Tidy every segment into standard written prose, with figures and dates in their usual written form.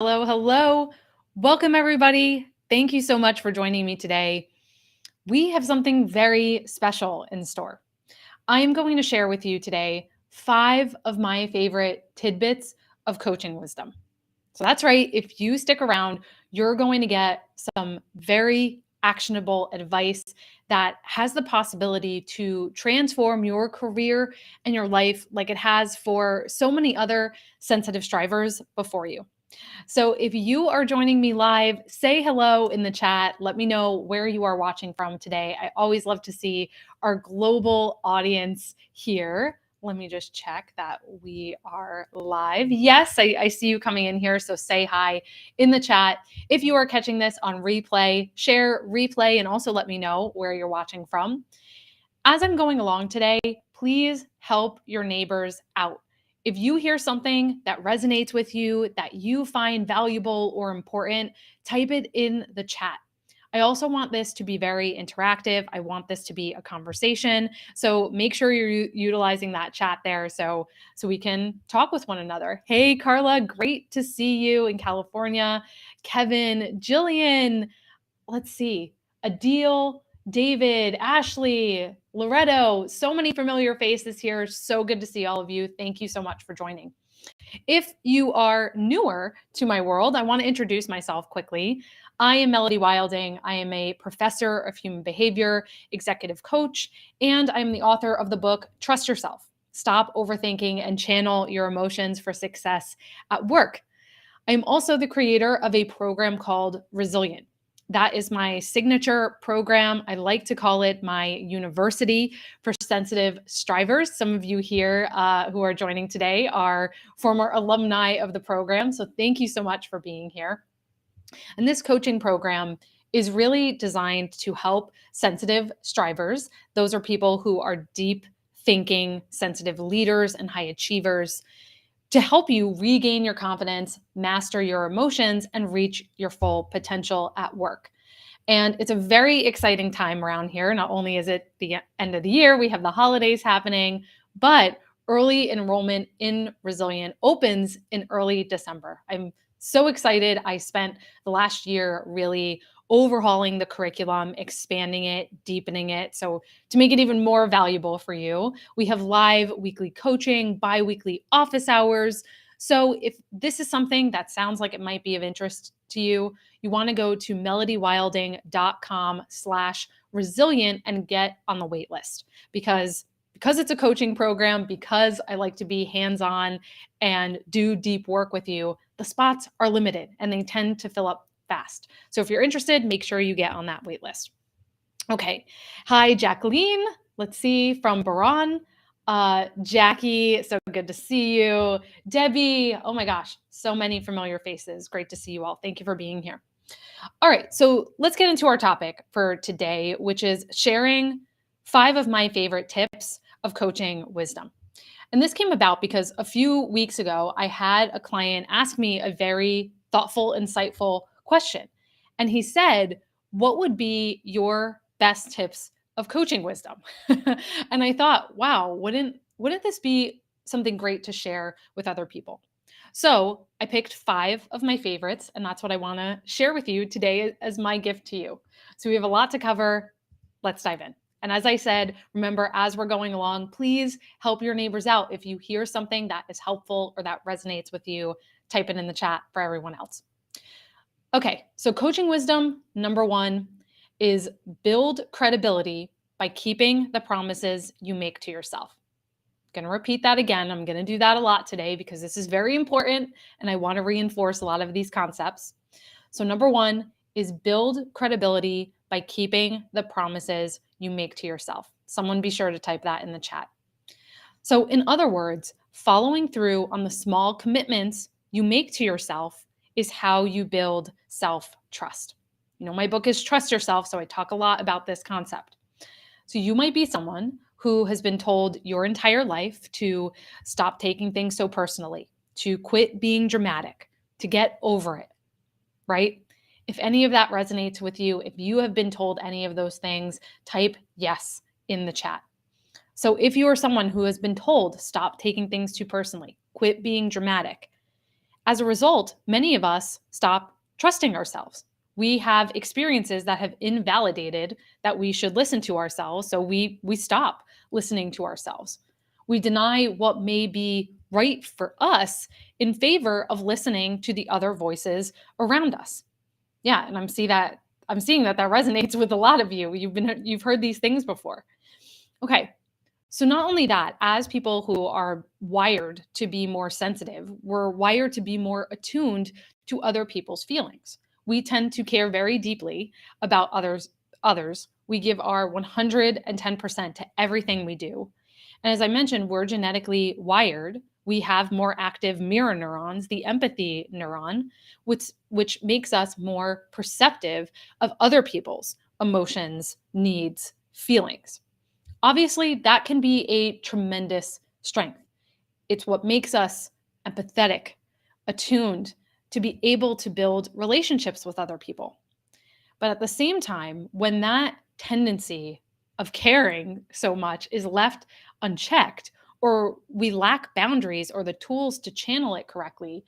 Hello, hello. Welcome, everybody. Thank you so much for joining me today. We have something very special in store. I am going to share with you today 5 of my favorite tidbits of coaching wisdom. So that's right. If you stick around, you're going to get some very actionable advice that has the possibility to transform your career and your life like it has for so many other sensitive strivers before you. So if you are joining me live, say hello in the chat. Let me know where you are watching from today. I always love to see our global audience here. Let me just check that we are live. Yes, I see you coming in here. So say hi in the chat. If you are catching this on replay, share replay and also let me know where you're watching from. As I'm going along today, please help your neighbors out. If you hear something that resonates with you, that you find valuable or important, type it in the chat. I also want this to be very interactive. I want this to be a conversation. So make sure you're utilizing that chat there so we can talk with one another. Hey, Carla, great to see you in California. Kevin, Jillian, let's see, Adil, David, Ashley, Loretto, so many familiar faces here. So good to see all of you. Thank you so much for joining. If you are newer to my world, I want to introduce myself quickly. I am Melody Wilding. I am a professor of human behavior, executive coach, and I'm the author of the book, Trust Yourself. Stop overthinking and channel your emotions for success at work. I'm also the creator of a program called Resilient. That is my signature program. I like to call it my university for sensitive strivers. Some of you here who are joining today are former alumni of the program. So thank you so much for being here. And this coaching program is really designed to help sensitive strivers. Those are people who are deep thinking, sensitive leaders and high achievers, to help you regain your confidence, master your emotions, and reach your full potential at work. And it's a very exciting time around here. Not only is it the end of the year, we have the holidays happening, but early enrollment in Resilient opens in early December. I'm so excited. I spent the last year really overhauling the curriculum, expanding it, deepening it. So to make it even more valuable for you, we have live weekly coaching, bi-weekly office hours. So if this is something that sounds like it might be of interest to you, you want to go to melodywilding.com/resilient and get on the wait list because it's a coaching program, because I like to be hands-on and do deep work with you, the spots are limited and they tend to fill up fast. So if you're interested, make sure you get on that wait list. Okay. Hi, Jacqueline. Let's see, from Baran. Jackie, so good to see you. Debbie, oh my gosh, so many familiar faces. Great to see you all. Thank you for being here. All right, so let's get into our topic for today, which is sharing 5 of my favorite tips of coaching wisdom. And this came about because a few weeks ago, I had a client ask me a very thoughtful, insightful question. And he said, what would be your best tips of coaching wisdom? And I thought, wow, wouldn't this be something great to share with other people? So I picked 5 of my favorites, and that's what I want to share with you today as my gift to you. So we have a lot to cover. Let's dive in. And as I said, remember, as we're going along, please help your neighbors out. If you hear something that is helpful or that resonates with you, type it in the chat for everyone else. Okay, so coaching wisdom number 1 is build credibility by keeping the promises you make to yourself. I'm going to repeat that again. I'm going to do that a lot today because this is very important and I want to reinforce a lot of these concepts. So number 1 is build credibility by keeping the promises you make to yourself. Someone be sure to type that in the chat. So in other words, following through on the small commitments you make to yourself is how you build self-trust. You know, my book is Trust Yourself, so I talk a lot about this concept. So you might be someone who has been told your entire life to stop taking things so personally, to quit being dramatic, to get over it, right? If any of that resonates with you, if you have been told any of those things, type yes in the chat. So if you are someone who has been told stop taking things too personally, quit being dramatic, As a result, many of us stop trusting ourselves. We have experiences that have invalidated that we should listen to ourselves, so we stop listening to ourselves. We deny what may be right for us in favor of listening to the other voices around us. Yeah, and I'm seeing that resonates with a lot of you. You've heard these things before. Okay. So not only that, as people who are wired to be more sensitive, we're wired to be more attuned to other people's feelings. We tend to care very deeply about others. We give our 110% to everything we do. And as I mentioned, we're genetically wired. We have more active mirror neurons, the empathy neuron, which makes us more perceptive of other people's emotions, needs, feelings. Obviously, that can be a tremendous strength. It's what makes us empathetic, attuned to be able to build relationships with other people. But at the same time, when that tendency of caring so much is left unchecked, or we lack boundaries or the tools to channel it correctly,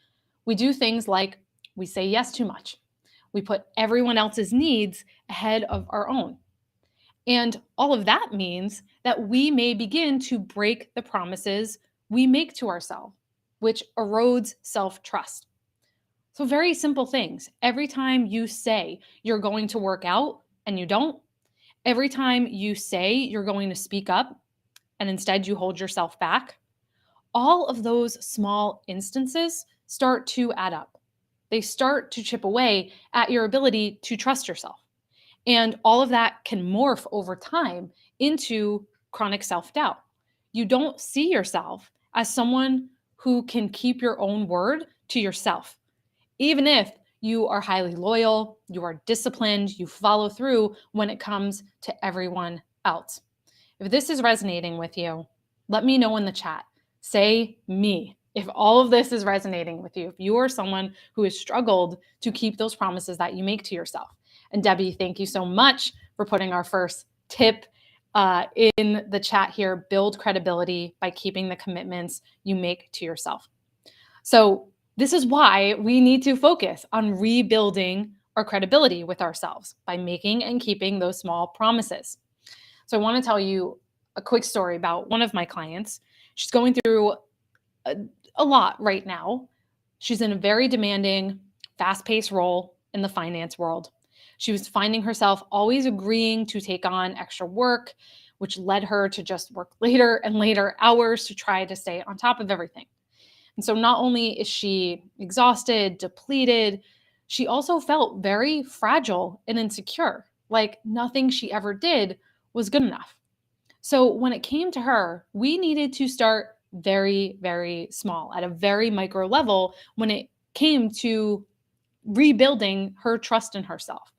we do things like we say yes too much. We put everyone else's needs ahead of our own. And all of that means that we may begin to break the promises we make to ourselves, which erodes self trust. So, very simple things. Every time you say you're going to work out and you don't, every time you say you're going to speak up and instead you hold yourself back, all of those small instances start to add up. They start to chip away at your ability to trust yourself. And all of that can morph over time into chronic self doubt. You don't see yourself as someone who can keep your own word to yourself. Even if you are highly loyal, you are disciplined, you follow through when it comes to everyone else. If this is resonating with you, let me know in the chat. Say me. If all of this is resonating with you, if you are someone who has struggled to keep those promises that you make to yourself. And Debbie, thank you so much for putting our first tip in the chat here. Build credibility by keeping the commitments you make to yourself. So this is why we need to focus on rebuilding our credibility with ourselves by making and keeping those small promises. So I want to tell you a quick story about one of my clients. She's going through a lot right now. She's in a very demanding, fast-paced role in the finance world. She was finding herself always agreeing to take on extra work, which led her to just work later and later hours to try to stay on top of everything. And so not only is she exhausted, depleted, she also felt very fragile and insecure, like nothing she ever did was good enough. So when it came to her, we needed to start very, very small at a very micro level when it came to rebuilding her trust in herself.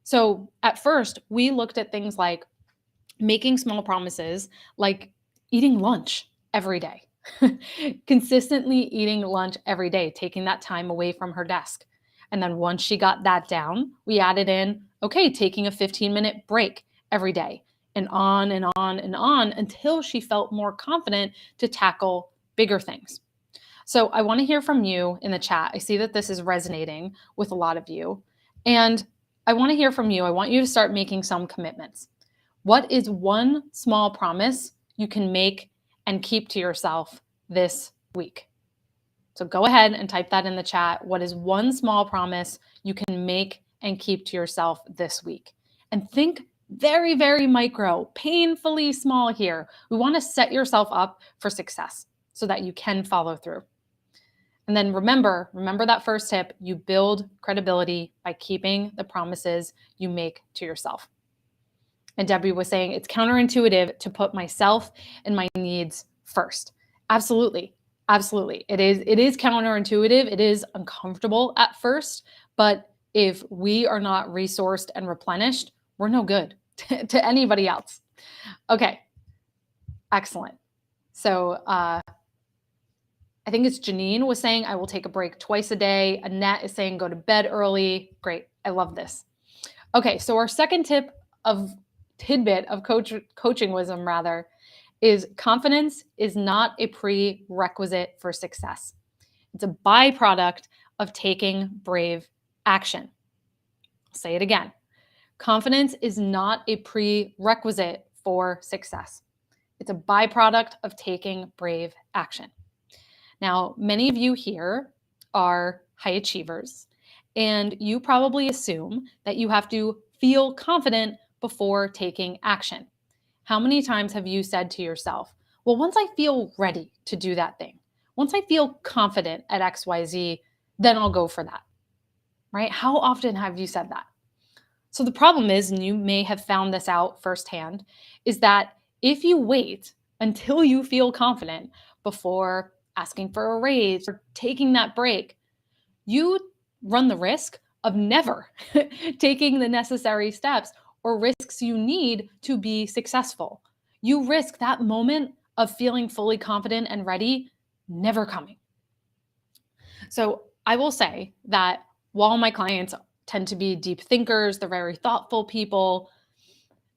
So at first, we looked at things like making small promises, like eating lunch every day, consistently eating lunch every day, taking that time away from her desk. And then once she got that down, we added in, okay, taking a 15-minute break every day, and on and on and on until she felt more confident to tackle bigger things. So I want to hear from you in the chat. I see that this is resonating with a lot of you. And I want to hear from you. I want you to start making some commitments. What is one small promise you can make and keep to yourself this week? So go ahead and type that in the chat. What is one small promise you can make and keep to yourself this week? And think very, very micro, painfully small here. We want to set yourself up for success so that you can follow through. And then remember that first tip, you build credibility by keeping the promises you make to yourself. And Debbie was saying it's counterintuitive to put myself and my needs first. Absolutely. Absolutely. It is counterintuitive. It is uncomfortable at first, but if we are not resourced and replenished, we're no good to anybody else. Okay. Excellent. So, I think it's Janine was saying, I will take a break twice a day. Annette is saying, go to bed early. Great. I love this. Okay. So our second tidbit of coaching wisdom rather is confidence is not a prerequisite for success. It's a byproduct of taking brave action. I'll say it again. Confidence is not a prerequisite for success. It's a byproduct of taking brave action. Now, many of you here are high achievers, and you probably assume that you have to feel confident before taking action. How many times have you said to yourself, well, once I feel ready to do that thing, once I feel confident at XYZ, then I'll go for that, right? How often have you said that? So the problem is, and you may have found this out firsthand, is that if you wait until you feel confident before asking for a raise or taking that break, you run the risk of never taking the necessary steps or risks you need to be successful. You risk that moment of feeling fully confident and ready never coming. So I will say that while my clients tend to be deep thinkers, they're very thoughtful people,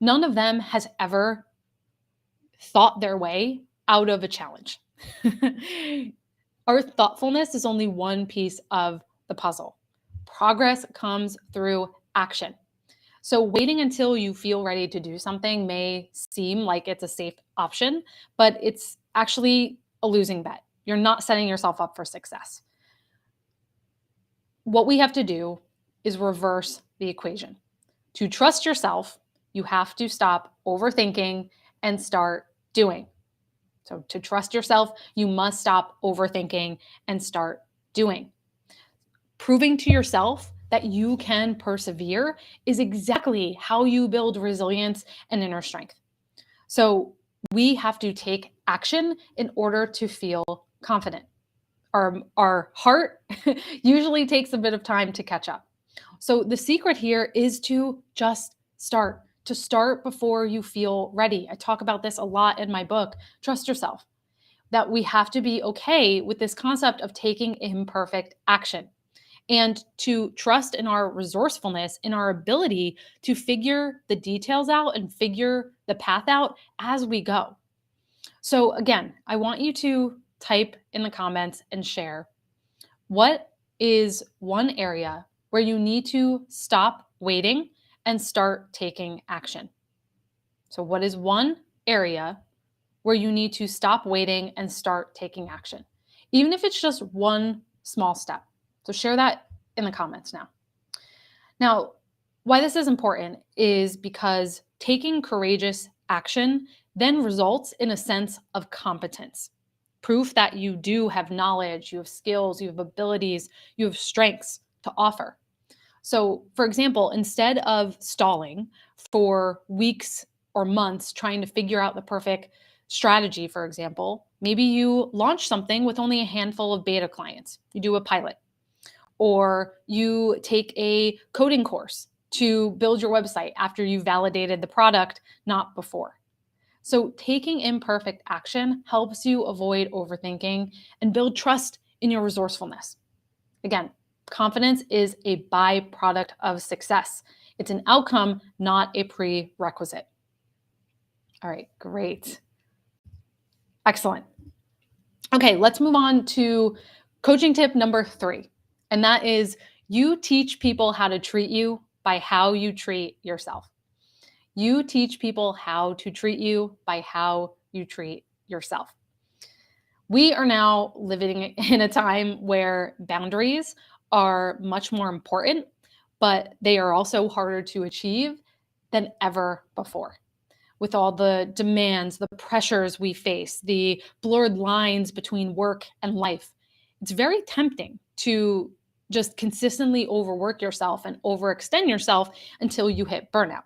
none of them has ever thought their way out of a challenge. Our thoughtfulness is only one piece of the puzzle. Progress comes through action. So waiting until you feel ready to do something may seem like it's a safe option, but it's actually a losing bet. You're not setting yourself up for success. What we have to do is reverse the equation. To trust yourself, you have to stop overthinking and start doing. So to trust yourself, you must stop overthinking and start doing. Proving to yourself that you can persevere is exactly how you build resilience and inner strength. So we have to take action in order to feel confident. Our heart usually takes a bit of time to catch up. So the secret here is to just start, to start before you feel ready. I talk about this a lot in my book, Trust Yourself, that we have to be okay with this concept of taking imperfect action and to trust in our resourcefulness, in our ability to figure the details out and figure the path out as we go. So again, I want you to type in the comments and share, what is one area where you need to stop waiting and start taking action? So what is one area where you need to stop waiting and start taking action? Even if it's just one small step. So share that in the comments now. Now, why this is important is because taking courageous action then results in a sense of competence. Proof that you do have knowledge, you have skills, you have abilities, you have strengths to offer. So, for example, instead of stalling for weeks or months trying to figure out the perfect strategy, for example, maybe you launch something with only a handful of beta clients. You do a pilot, or you take a coding course to build your website after you validated the product, not before. So taking imperfect action helps you avoid overthinking and build trust in your resourcefulness. Again, confidence is a byproduct of success. It's an outcome, not a prerequisite. All right, great. Excellent. Okay, let's move on to coaching tip number 3. And that is, you teach people how to treat you by how you treat yourself. You teach people how to treat you by how you treat yourself. We are now living in a time where boundaries are much more important, but they are also harder to achieve than ever before. With all the demands, the pressures we face, the blurred lines between work and life, it's very tempting to just consistently overwork yourself and overextend yourself until you hit burnout.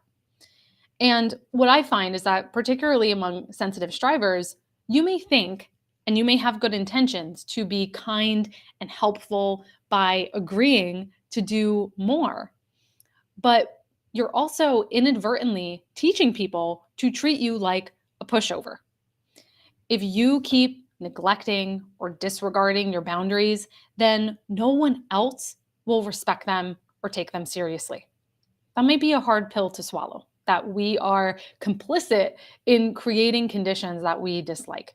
And what I find is that, particularly among sensitive strivers, you may think and you may have good intentions to be kind and helpful by agreeing to do more. But you're also inadvertently teaching people to treat you like a pushover. If you keep neglecting or disregarding your boundaries, then no one else will respect them or take them seriously. That might be a hard pill to swallow, that we are complicit in creating conditions that we dislike.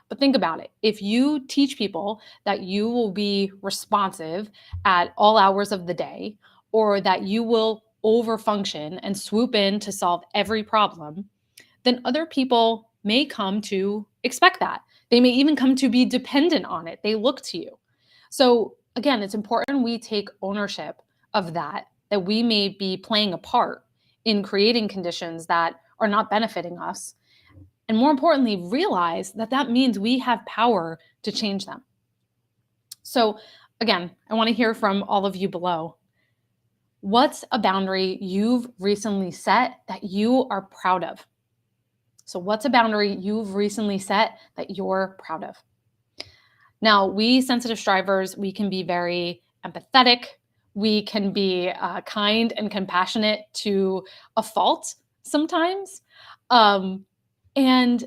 But think about it. If you teach people that you will be responsive at all hours of the day, or that you will overfunction and swoop in to solve every problem, then other people may come to expect that. They may even come to be dependent on it. They look to you. So again, it's important we take ownership of that we may be playing a part in creating conditions that are not benefiting us. And more importantly, realize that that means we have power to change them. So again, I want to hear from all of you below. What's a boundary you've recently set that you are proud of? So what's a boundary you've recently set that you're proud of? Now, we sensitive strivers, we can be very empathetic. We can be kind and compassionate to a fault sometimes. And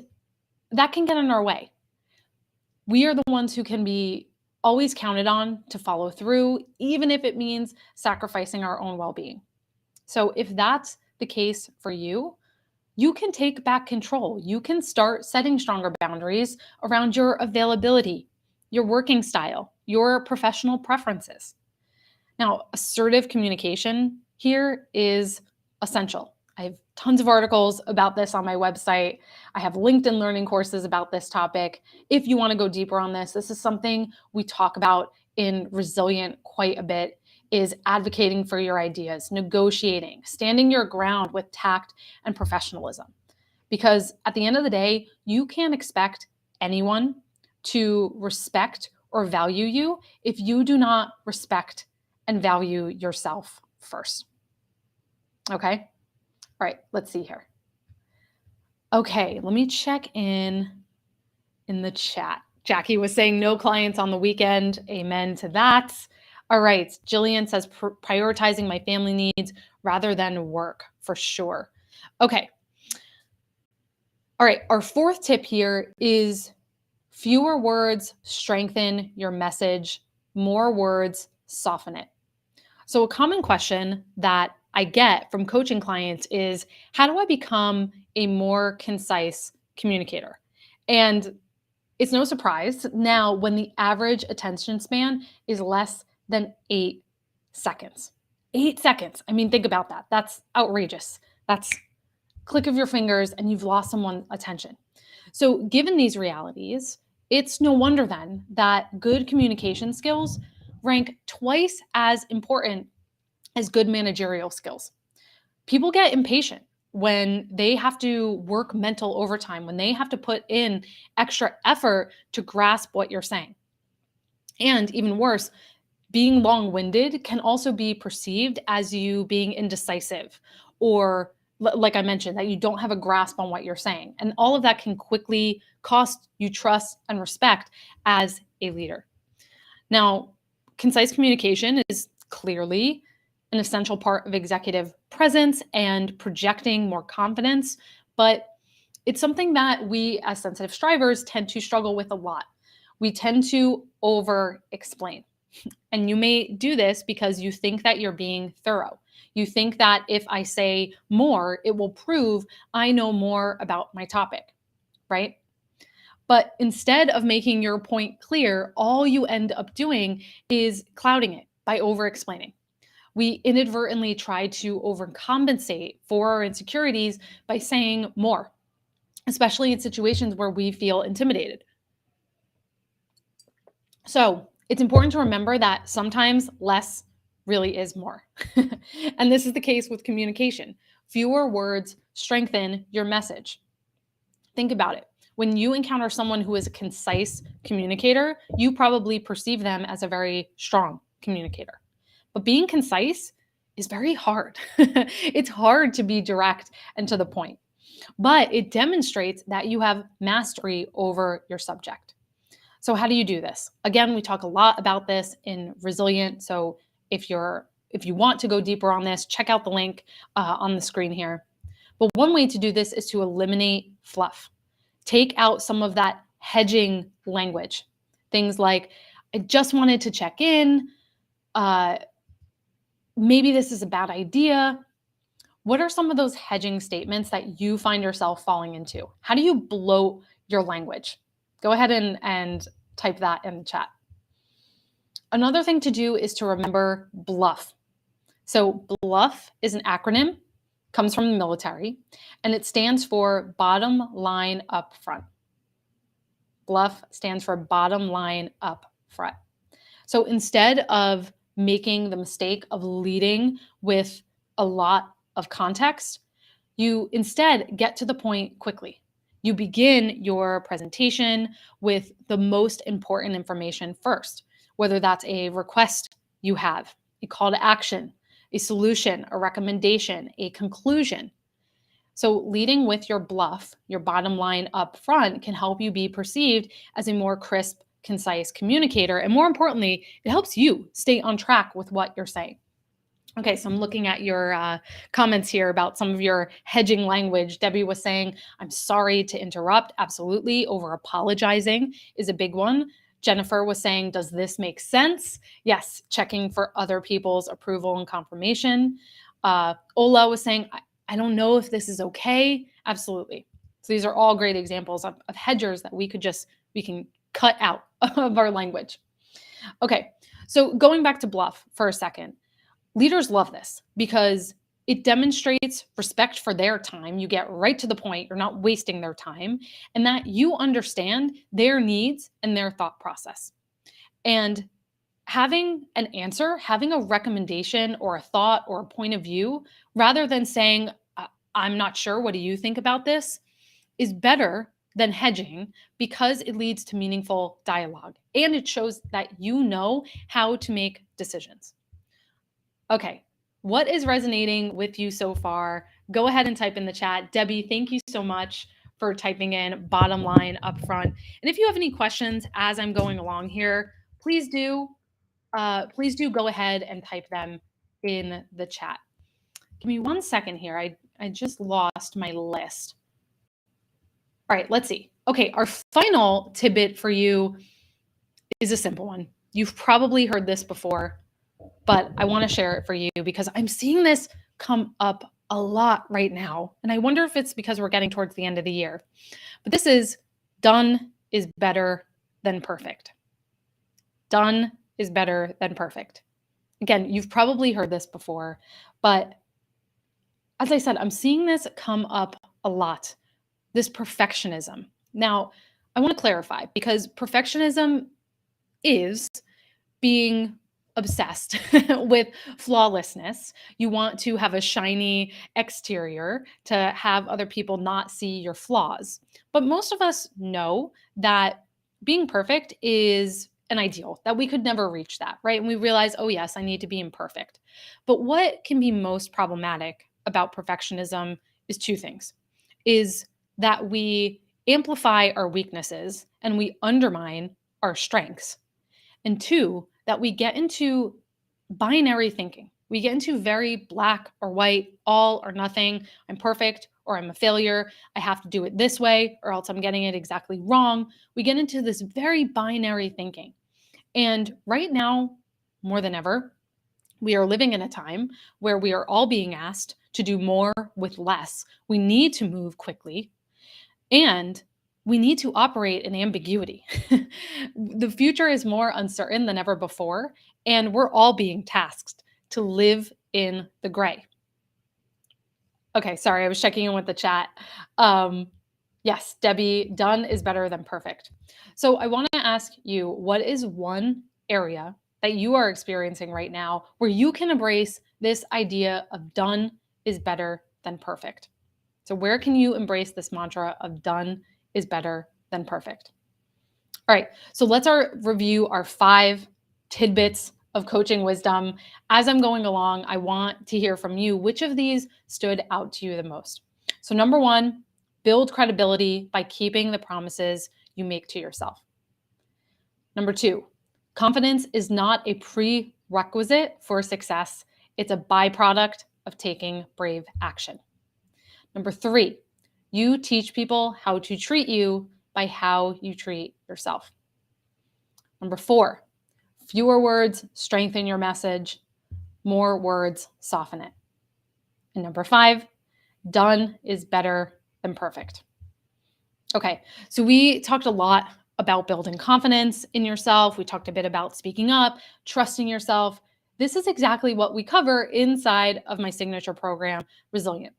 that can get in our way. We are the ones who can be always counted on to follow through, even if it means sacrificing our own well-being. So if that's the case for you, you can take back control. You can start setting stronger boundaries around your availability, your working style, your professional preferences. Now, assertive communication here is essential. I have tons of articles about this on my website. I have LinkedIn learning courses about this topic. If you want to go deeper on this, this is something we talk about in Resilient quite a bit, is advocating for your ideas, negotiating, standing your ground with tact and professionalism. Because at the end of the day, you can't expect anyone to respect or value you if you do not respect and value yourself first. Okay? All right, let's see here. Okay, let me check in the chat. Jackie was saying no clients on the weekend. Amen to that. All right, Jillian says prioritizing my family needs rather than work, for sure. Okay. All right, our fourth tip here is fewer words strengthen your message, more words soften it. So a common question that I get from coaching clients is, how do I become a more concise communicator? And it's no surprise now when the average attention span is less than 8 seconds. 8 seconds. I mean, think about that. That's outrageous. That's click of your fingers and you've lost someone's attention. So given these realities, it's no wonder then that good communication skills rank twice as important as good managerial skills. People get impatient when they have to work mental overtime, when they have to put in extra effort to grasp what you're saying. And even worse, being long-winded can also be perceived as you being indecisive, or like I mentioned, that you don't have a grasp on what you're saying. And all of that can quickly cost you trust and respect as a leader. Now, concise communication is clearly an essential part of executive presence and projecting more confidence, but it's something that we as sensitive strivers tend to struggle with a lot. We tend to over-explain. And you may do this because you think that you're being thorough. You think that if I say more, it will prove I know more about my topic, right? But instead of making your point clear, all you end up doing is clouding it by over-explaining. We inadvertently try to overcompensate for our insecurities by saying more, especially in situations where we feel intimidated. So it's important to remember that sometimes less really is more. And this is the case with communication. Fewer words strengthen your message. Think about it. When you encounter someone who is a concise communicator, you probably perceive them as a very strong communicator. But being concise is very hard. It's hard to be direct and to the point, but it demonstrates that you have mastery over your subject. So how do you do this? Again, we talk a lot about this in Resilient. So if you want to go deeper on this, check out the link on the screen here. But one way to do this is to eliminate fluff. Take out some of that hedging language. Things like, I just wanted to check in. Maybe this is a bad idea. What are some of those hedging statements that you find yourself falling into? How do you bloat your language? Go ahead and type that in the chat. Another thing to do is to remember BLUF. So BLUF is an acronym, comes from the military, and it stands for bottom line up front. BLUF stands for bottom line up front. So instead of making the mistake of leading with a lot of context, you instead get to the point quickly. You begin your presentation with the most important information first, whether that's a request you have, a call to action, a solution, a recommendation, a conclusion. So leading with your BLUF, your bottom line up front, can help you be perceived as a more crisp, concise communicator. And more importantly, it helps you stay on track with what you're saying. Okay, so I'm looking at your comments here about some of your hedging language. Debbie was saying, I'm sorry to interrupt. Absolutely. Over apologizing is a big one. Jennifer was saying, does this make sense? Yes, checking for other people's approval and confirmation. Ola was saying, I don't know if this is okay. Absolutely. So these are all great examples of hedgers that we can cut out of our language. Okay, so going back to BLUF for a second. Leaders love this because it demonstrates respect for their time. You get right to the point. You're not wasting their time, and that you understand their needs and their thought process. And having an answer, having a recommendation or a thought or a point of view, rather than saying, I'm not sure, what do you think about this, is better than hedging because it leads to meaningful dialogue and it shows that you know how to make decisions. Okay, what is resonating with you so far? Go ahead and type in the chat. Debbie, thank you so much for typing in bottom line up front. And if you have any questions as I'm going along here, please do go ahead and type them in the chat. Give me 1 second here. I just lost my list. All right, let's see. Okay, our final tidbit for you is a simple one. You've probably heard this before, but I want to share it for you because I'm seeing this come up a lot right now. And I wonder if it's because we're getting towards the end of the year. But this is done is better than perfect. Done is better than perfect. Again, you've probably heard this before, but as I said, I'm seeing this come up a lot, this perfectionism. Now, I want to clarify because perfectionism is being obsessed with flawlessness. You want to have a shiny exterior to have other people not see your flaws. But most of us know that being perfect is an ideal, that we could never reach that, right? And we realize, oh, yes, I need to be imperfect. But what can be most problematic about perfectionism is two things, is that we amplify our weaknesses and we undermine our strengths. And two, that we get into binary thinking. We get into very black or white, all or nothing. I'm perfect or I'm a failure. I have to do it this way or else I'm getting it exactly wrong. We get into this very binary thinking. And right now, more than ever, we are living in a time where we are all being asked to do more with less. We need to move quickly. And we need to operate in ambiguity. The future is more uncertain than ever before, and we're all being tasked to live in the gray. Okay, sorry, I was checking in with the chat. Yes, Debbie, done is better than perfect. So I want to ask you, what is one area that you are experiencing right now where you can embrace this idea of done is better than perfect? So where can you embrace this mantra of done is better than perfect? All right, so let's review our 5 tidbits of coaching wisdom. As I'm going along, I want to hear from you which of these stood out to you the most. So number 1, build credibility by keeping the promises you make to yourself. Number 2, confidence is not a prerequisite for success. It's a byproduct of taking brave action. Number 3, you teach people how to treat you by how you treat yourself. Number 4, fewer words strengthen your message, more words soften it. And number 5, done is better than perfect. Okay, so we talked a lot about building confidence in yourself. We talked a bit about speaking up, trusting yourself. This is exactly what we cover inside of my signature program, Resilient.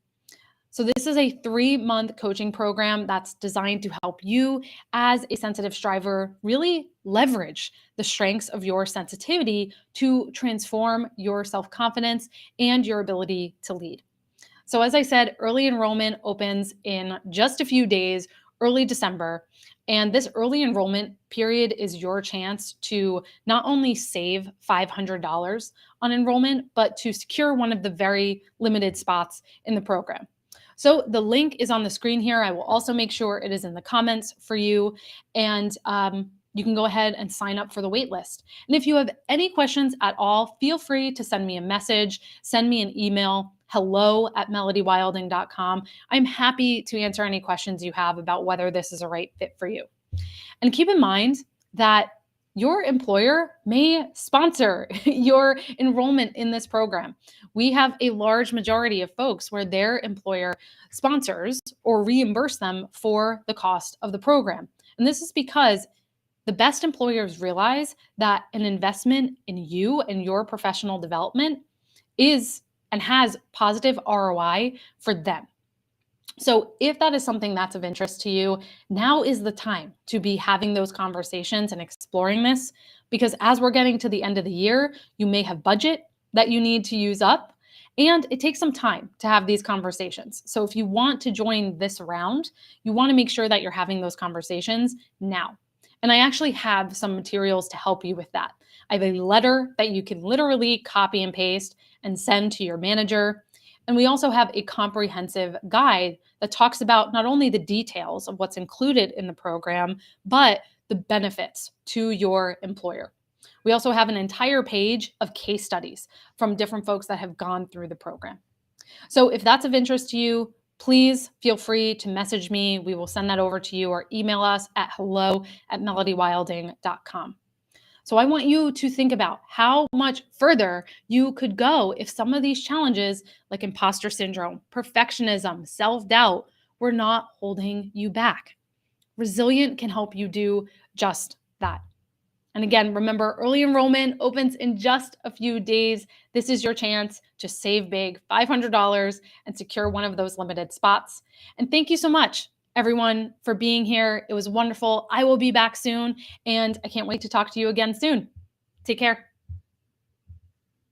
So this is a 3-month coaching program that's designed to help you as a sensitive striver really leverage the strengths of your sensitivity to transform your self-confidence and your ability to lead. So as I said, early enrollment opens in just a few days, early December. And this early enrollment period is your chance to not only save $500 on enrollment, but to secure one of the very limited spots in the program. So the link is on the screen here. I will also make sure it is in the comments for you. And you can go ahead and sign up for the waitlist. And if you have any questions at all, feel free to send me a message, send me an email, hello@melodywilding.com. I'm happy to answer any questions you have about whether this is a right fit for you. And keep in mind that your employer may sponsor your enrollment in this program. We have a large majority of folks where their employer sponsors or reimburse them for the cost of the program. And this is because the best employers realize that an investment in you and your professional development is and has positive ROI for them. So if that is something that's of interest to you, now is the time to be having those conversations and exploring this, because as we're getting to the end of the year, you may have budget that you need to use up, and it takes some time to have these conversations. So if you want to join this round, you want to make sure that you're having those conversations now. And I actually have some materials to help you with that. I have a letter that you can literally copy and paste and send to your manager. And we also have a comprehensive guide that talks about not only the details of what's included in the program, but the benefits to your employer. We also have an entire page of case studies from different folks that have gone through the program. So if that's of interest to you, please feel free to message me. We will send that over to you, or email us at hello@melodywilding.com. So I want you to think about how much further you could go if some of these challenges, like imposter syndrome, perfectionism, self-doubt, were not holding you back. Resilient can help you do just that. And again, remember, early enrollment opens in just a few days. This is your chance to save big, $500, and secure one of those limited spots. And thank you so much, everyone, for being here. It was wonderful. I will be back soon, and I can't wait to talk to you again soon. Take care.